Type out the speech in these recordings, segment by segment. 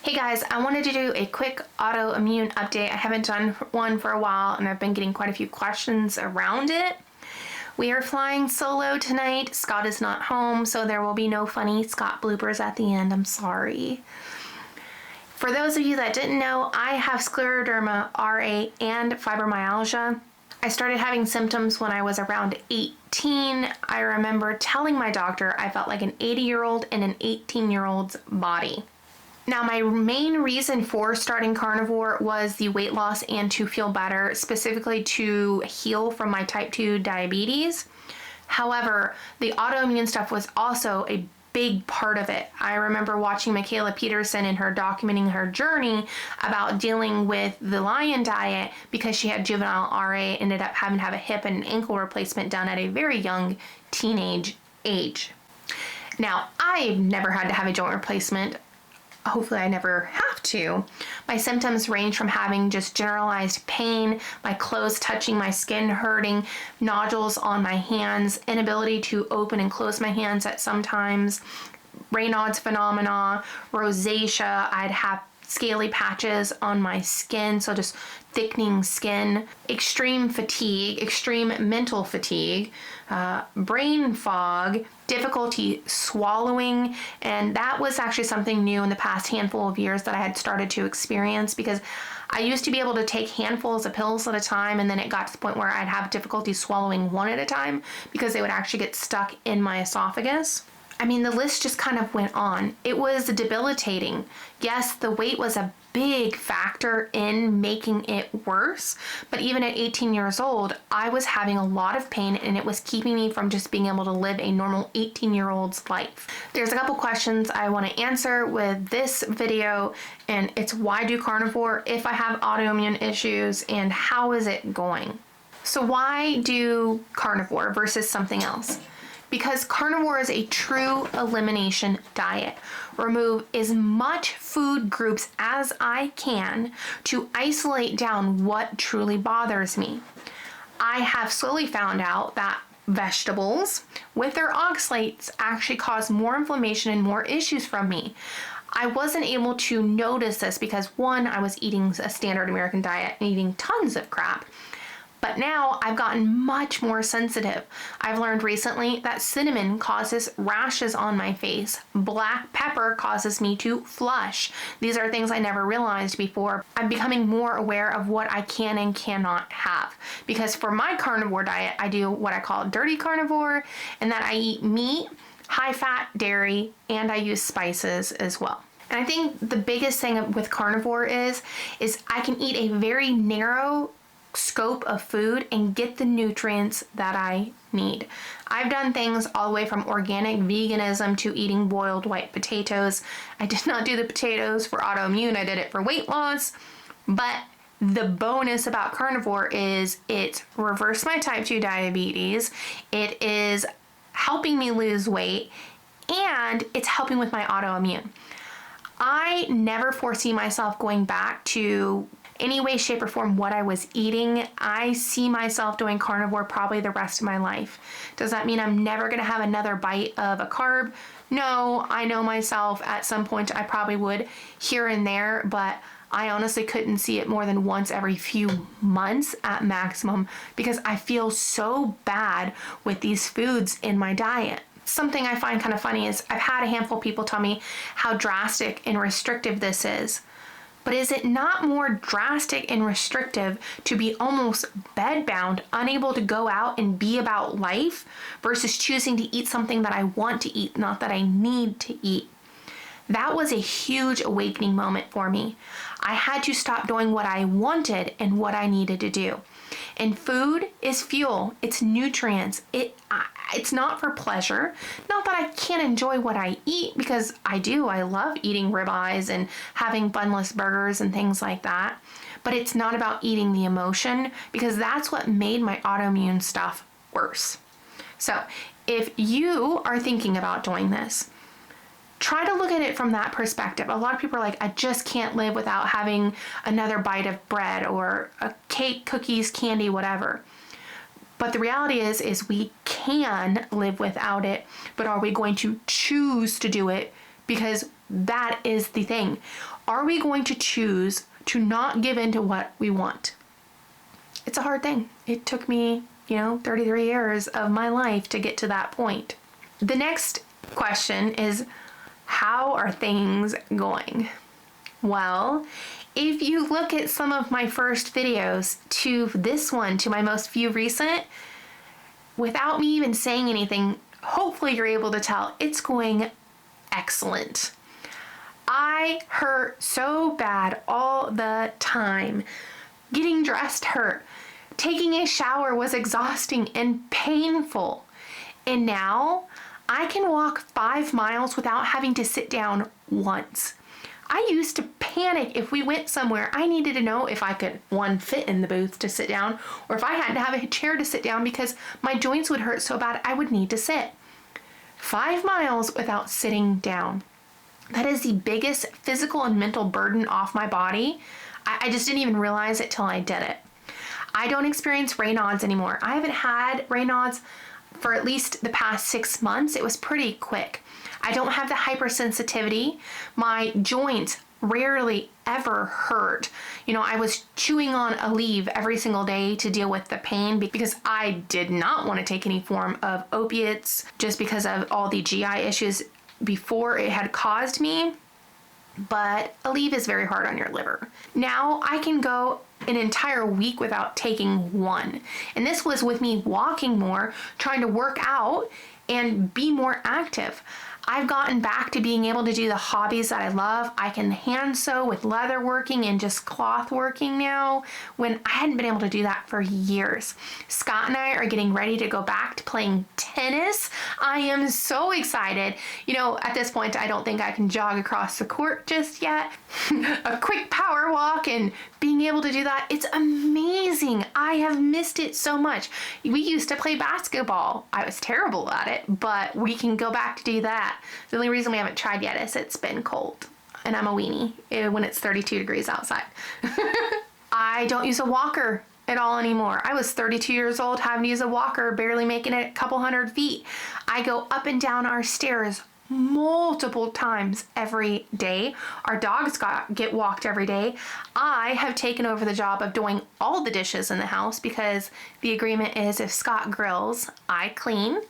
Hey guys, I wanted to do a quick autoimmune update. I haven't done one for a while and I've been getting quite a few questions around it. We are flying solo tonight. Scott is not home, so there will be no funny Scott bloopers at the end. I'm sorry. For those of you that didn't know, I have scleroderma, RA, and fibromyalgia. I started having symptoms when I was around 18. I remember telling my doctor I felt like an 80-year-old in an 18-year-old's body. Now, my main reason for starting carnivore was the weight loss and to feel better, specifically to heal from my type 2 diabetes. However, the autoimmune stuff was also a big part of it. I remember watching Michaela Peterson and her documenting her journey about dealing with the lion diet because she had juvenile RA, ended up having to have a hip and an ankle replacement done at a very young teenage age. Now, I've never had to have a joint replacement. Hopefully I never have to. My symptoms range from having just generalized pain, my clothes touching my skin hurting, nodules on my hands, inability to open and close my hands at sometimes, Raynaud's phenomena, rosacea. I'd have scaly patches on my skin, so just thickening skin, extreme fatigue, extreme mental fatigue, brain fog, difficulty swallowing, and that was actually something new in the past handful of years that I had started to experience, because I used to be able to take handfuls of pills at a time, and then it got to the point where I'd have difficulty swallowing one at a time because they would actually get stuck in my esophagus. I mean, the list just kind of went on. It was debilitating. Yes, the weight was a big factor in making it worse, but even at 18 years old, I was having a lot of pain and it was keeping me from just being able to live a normal 18-year-old's life. There's a couple questions I want to answer with this video, and it's why do carnivore if I have autoimmune issues, and how is it going? So why do carnivore versus something else? Because carnivore is a true elimination diet. Remove as much food groups as I can to isolate down what truly bothers me. I have slowly found out that vegetables with their oxalates actually cause more inflammation and more issues from me. I wasn't able to notice this because, one, I was eating a standard American diet and eating tons of crap. But now I've gotten much more sensitive. I've learned recently that cinnamon causes rashes on my face. Black pepper causes me to flush. These are things I never realized before. I'm becoming more aware of what I can and cannot have. Because for my carnivore diet, I do what I call dirty carnivore, and that I eat meat, high fat, dairy, and I use spices as well. And I think the biggest thing with carnivore is I can eat a very narrow scope of food and get the nutrients that I need. I've done things all the way from organic veganism to eating boiled white potatoes. I did not do the potatoes for autoimmune, I did it for weight loss. But the bonus about carnivore is it's reversed my type 2 diabetes, it is helping me lose weight, and it's helping with my autoimmune. I never foresee myself going back to any way, shape, or form what I was eating. I see myself doing carnivore probably the rest of my life. Does that mean I'm never going to have another bite of a carb? No, I know myself at some point I probably would here and there, but I honestly couldn't see it more than once every few months at maximum because I feel so bad with these foods in my diet. Something I find kind of funny is I've had a handful of people tell me how drastic and restrictive this is. But is it not more drastic and restrictive to be almost bedbound, unable to go out and be about life, versus choosing to eat something that I want to eat, not that I need to eat? That was a huge awakening moment for me. I had to stop doing what I wanted and what I needed to do. And food is fuel. It's nutrients. It's not for pleasure. Not that I can't enjoy what I eat, because I do. I love eating ribeyes and having bunless burgers and things like that. But it's not about eating the emotion, because that's what made my autoimmune stuff worse. So if you are thinking about doing this, try to look at it from that perspective. A lot of people are like, I just can't live without having another bite of bread or a cake, cookies, candy, whatever. But the reality is we can live without it, but are we going to choose to do it because that is the thing. Are we going to choose to not give in to what we want? It's a hard thing. It took me, 33 years of my life to get to that point. The next question is, how are things going? Well, if you look at some of my first videos to this one, to my most few recent, without me even saying anything, hopefully you're able to tell it's going excellent. I hurt so bad all the time. Getting dressed hurt. Taking a shower was exhausting and painful. And now I can walk 5 miles without having to sit down once. I used to panic if we went somewhere. I needed to know if I could, one, fit in the booth to sit down, or if I had to have a chair to sit down because my joints would hurt so bad I would need to sit. 5 miles without sitting down. That is the biggest physical and mental burden off my body. I just didn't even realize it till I did it. I don't experience Raynaud's anymore. I haven't had Raynaud's for at least the past 6 months. It was pretty quick. I don't have the hypersensitivity. My joints rarely ever hurt. I was chewing on Aleve every single day to deal with the pain because I did not want to take any form of opiates just because of all the GI issues before it had caused me. But Aleve is very hard on your liver. Now I can go an entire week without taking one. And this was with me walking more, trying to work out and be more active. I've gotten back to being able to do the hobbies that I love. I can hand sew with leather working and just cloth working now, when I hadn't been able to do that for years. Scott and I are getting ready to go back to playing tennis. I am so excited. At this point, I don't think I can jog across the court just yet. A quick power walk and being able to do that, it's amazing. I have missed it so much. We used to play basketball. I was terrible at it, but we can go back to do that. The only reason we haven't tried yet is it's been cold and I'm a weenie when it's 32 degrees outside. I don't use a walker at all anymore. I was 32 years old having to use a walker, barely making it a couple 100 feet. I go up and down our stairs multiple times every day. Our dogs get walked every day. I have taken over the job of doing all the dishes in the house because the agreement is if Scott grills, I clean.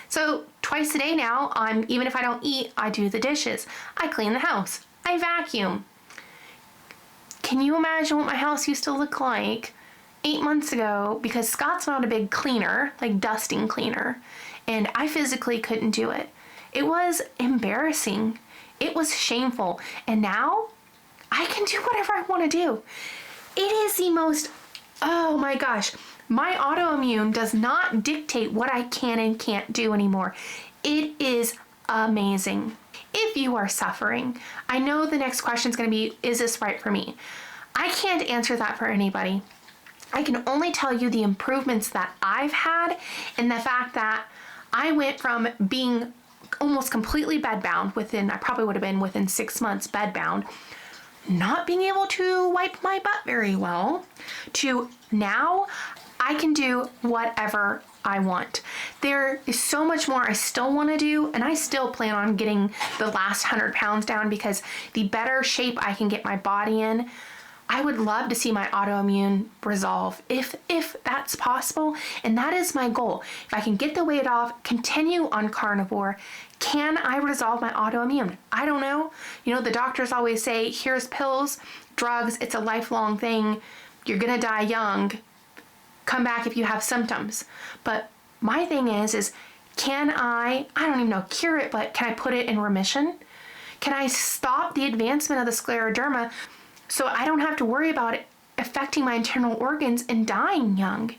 So twice a day now, even if I don't eat, I do the dishes. I clean the house. I vacuum. Can you imagine what my house used to look like 8 months ago? Because Scott's not a big cleaner, like dusting cleaner, and I physically couldn't do it. It was embarrassing. It was shameful. And now I can do whatever I want to do. It is the most, oh my gosh, my autoimmune does not dictate what I can and can't do anymore. It is amazing. If you are suffering, I know the next question is going to be, is this right for me? I can't answer that for anybody. I can only tell you the improvements that I've had and the fact that I went from being almost completely bedbound I probably would have been within 6 months bedbound, not being able to wipe my butt very well, to now I can do whatever I want. There is so much more I still want to do, and I still plan on getting the last 100 pounds down because the better shape I can get my body in, I would love to see my autoimmune resolve if that's possible. And that is my goal. If I can get the weight off, continue on carnivore, can I resolve my autoimmune? I don't know. The doctors always say, here's pills, drugs, it's a lifelong thing. You're going to die young. Come back if you have symptoms. But my thing is can I don't even know, cure it, but can I put it in remission? Can I stop the advancement of the scleroderma so I don't have to worry about it affecting my internal organs and dying young?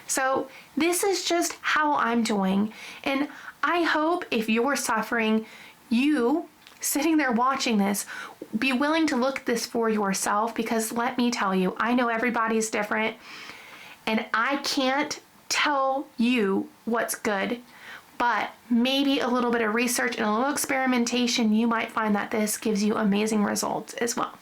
So this is just how I'm doing. And I hope if you're suffering, you sitting there watching this, be willing to look at this for yourself, because let me tell you, I know everybody's different and I can't tell you what's good, but maybe a little bit of research and a little experimentation, you might find that this gives you amazing results as well.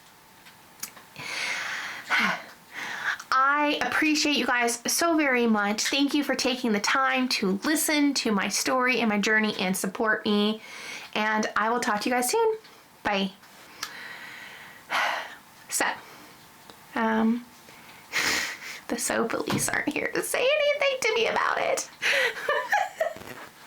I appreciate you guys so very much. Thank you for taking the time to listen to my story and my journey and support me. and I will talk to you guys soon. Bye. So, the soap police aren't here to say anything to me about it.